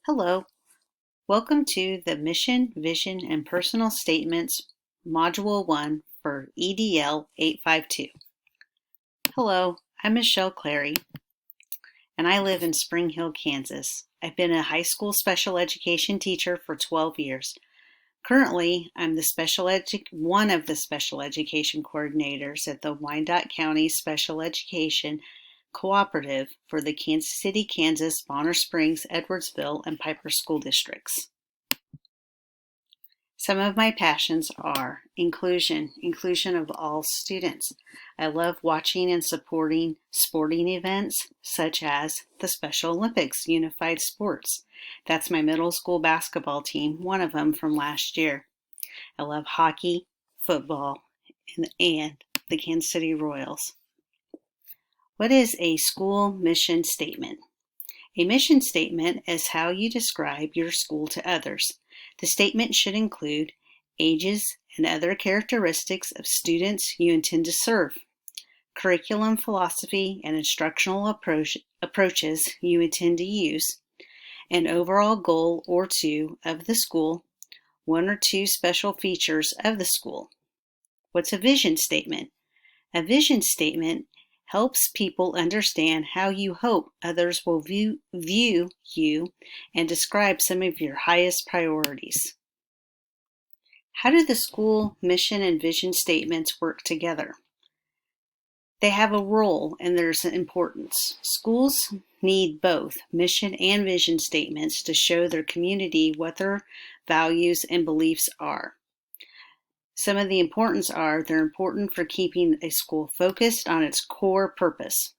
Hello, welcome to the Mission, Vision, and Personal Statements Module 1 for EDL 852. Hello, I'm Michelle Clary, and I live in Spring Hill, Kansas. I've been a high school special education teacher for 12 years. Currently, I'm one of the special education coordinators at the Wyandotte County Special Education Cooperative for the Kansas City, Kansas, Bonner Springs, Edwardsville, and Piper school districts. Some of my passions are inclusion of all students. I love watching and supporting sporting events such as the Special Olympics, Unified Sports. That's my middle school basketball team, one of them from last year. I love hockey, football, and the Kansas City Royals. What is a school mission statement? A mission statement is how you describe your school to others. The statement should include ages and other characteristics of students you intend to serve, curriculum philosophy and instructional approaches you intend to use, an overall goal or two of the school, one or two special features of the school. What's a vision statement? A vision statement helps people understand how you hope others will view you and describe some of your highest priorities. How do the school mission and vision statements work together? They have a role and there's an importance. Schools need both mission and vision statements to show their community what their values and beliefs are. Some of the importance are they're important for keeping a school focused on its core purpose.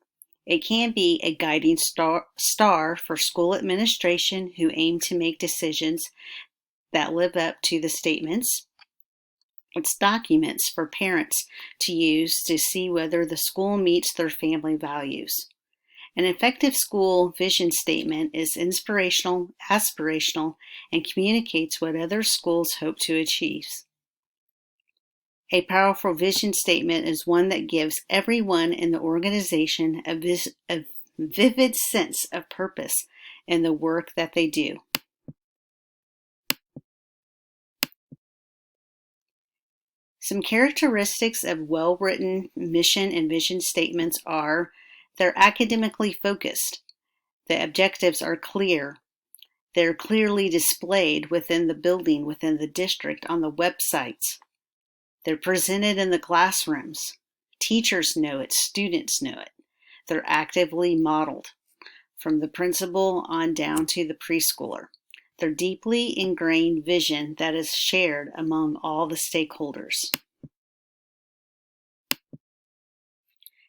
It can be a guiding star for school administration who aim to make decisions that live up to the statements. It's documents for parents to use to see whether the school meets their family values. An effective school vision statement is inspirational, aspirational, and communicates what other schools hope to achieve. A powerful vision statement is one that gives everyone in the organization a vivid sense of purpose in the work that they do. Some characteristics of well-written mission and vision statements are they're academically focused. The objectives are clear. They're clearly displayed within the building, within the district, on the websites. They're presented in the classrooms. Teachers know it, students know it. They're actively modeled from the principal on down to the preschooler. They're deeply ingrained vision that is shared among all the stakeholders.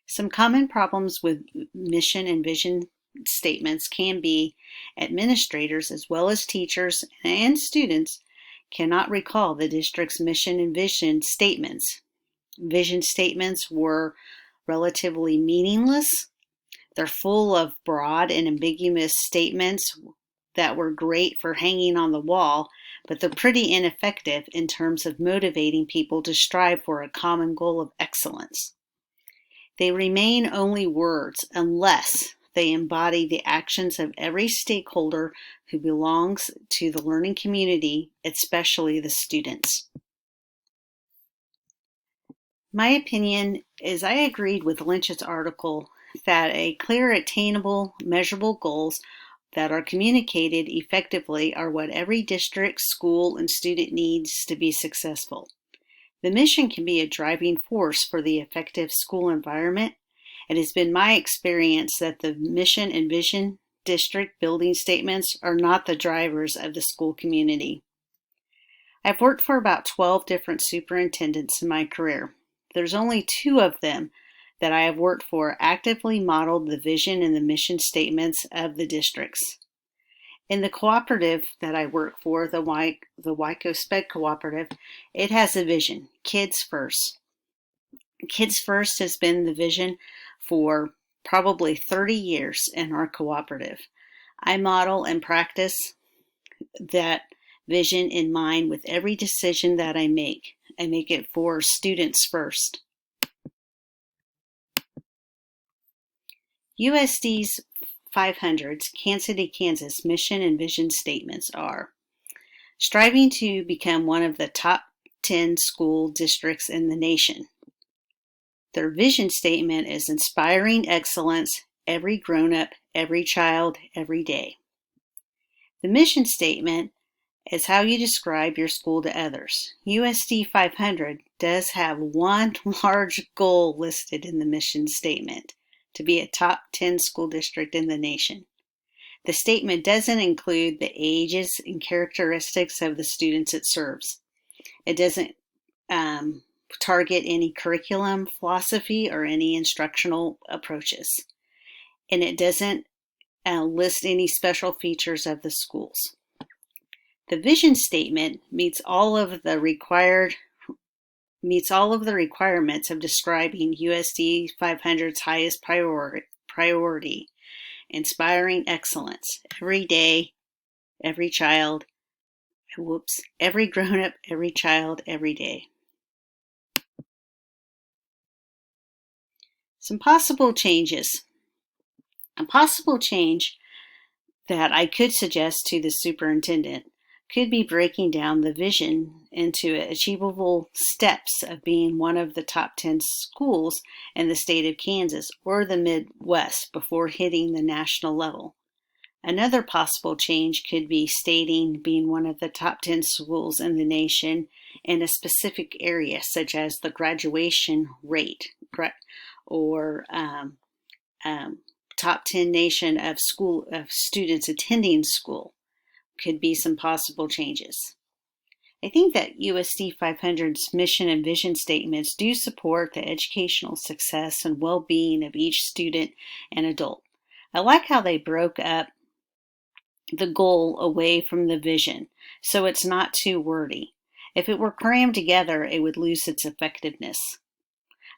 Some common problems with mission and vision statements can be administrators as well as teachers and students cannot recall the district's mission and vision statements. Vision statements were relatively meaningless. They're full of broad and ambiguous statements that were great for hanging on the wall, but they're pretty ineffective in terms of motivating people to strive for a common goal of excellence. They remain only words unless they embody the actions of every stakeholder who belongs to the learning community, especially the students. My opinion is I agreed with Lynch's article that a clear, attainable, measurable goals that are communicated effectively are what every district, school, and student needs to be successful. The mission can be a driving force for the effective school environment. It has been my experience that the mission and vision district building statements are not the drivers of the school community. I've worked for about 12 different superintendents in my career. There's only 2 of them that I have worked for actively modeled the vision and the mission statements of the districts. In the cooperative that I work for, the Wyco Sped Cooperative, it has a vision, kids first. Kids first has been the vision for probably 30 years in our cooperative. I model and practice that vision in mind with every decision that I make. I make it for students first. USD's 500's Kansas City, Kansas mission and vision statements are striving to become one of the top 10 school districts in the nation. Their vision statement is inspiring excellence, every grown-up, every child, every day. The mission statement is how you describe your school to others. USD 500 does have one large goal listed in the mission statement, to be a top 10 school district in the nation. The statement doesn't include the ages and characteristics of the students it serves. It doesn't target any curriculum, philosophy, or any instructional approaches. And it doesn't list any special features of the schools. The vision statement meets all of the requirements of describing USD 500's highest priority, inspiring excellence, every day, every child, every grown-up, every child, every day. Some possible changes. A possible change that I could suggest to the superintendent could be breaking down the vision into achievable steps of being one of the top 10 schools in the state of Kansas or the Midwest before hitting the national level. Another possible change could be stating being one of the top 10 schools in the nation in a specific area, such as the graduation rate or top 10 nation of students attending school. Could be some possible changes. I think that USD 500's mission and vision statements do support the educational success and well-being of each student and adult. I like how they broke up the goal away from the vision, so it's not too wordy. If it were crammed together, it would lose its effectiveness.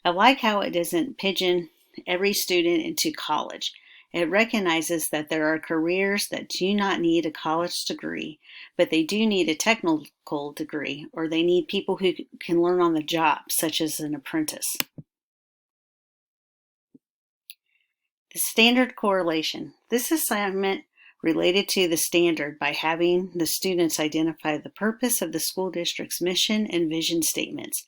I like how it doesn't pigeon every student into college. It recognizes that there are careers that do not need a college degree, but they do need a technical degree, or they need people who can learn on the job, such as an apprentice. The standard correlation. This assignment related to the standard by having the students identify the purpose of the school district's mission and vision statements.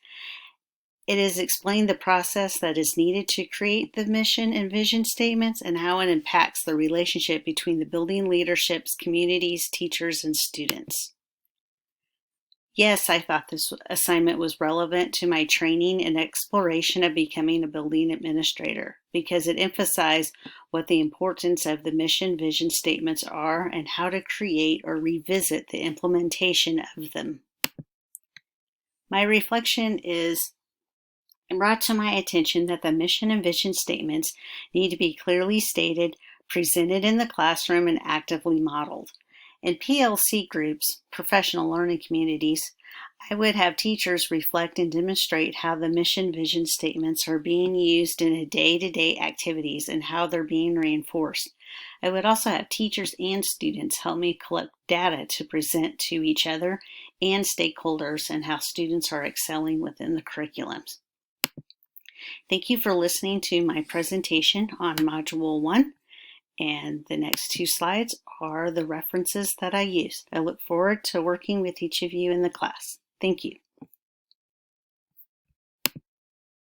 It has explained the process that is needed to create the mission and vision statements and how it impacts the relationship between the building leaderships, communities, teachers, and students. Yes, I thought this assignment was relevant to my training and exploration of becoming a building administrator because it emphasized what the importance of the mission vision statements are and how to create or revisit the implementation of them. My reflection is it brought to my attention that the mission and vision statements need to be clearly stated, presented in the classroom, and actively modeled. In PLC groups, professional learning communities, I would have teachers reflect and demonstrate how the mission vision statements are being used in day-to-day activities and how they're being reinforced. I would also have teachers and students help me collect data to present to each other and stakeholders and how students are excelling within the curriculums. Thank you for listening to my presentation on Module 1, and the next 2 slides are the references that I used. I look forward to working with each of you in the class. Thank you.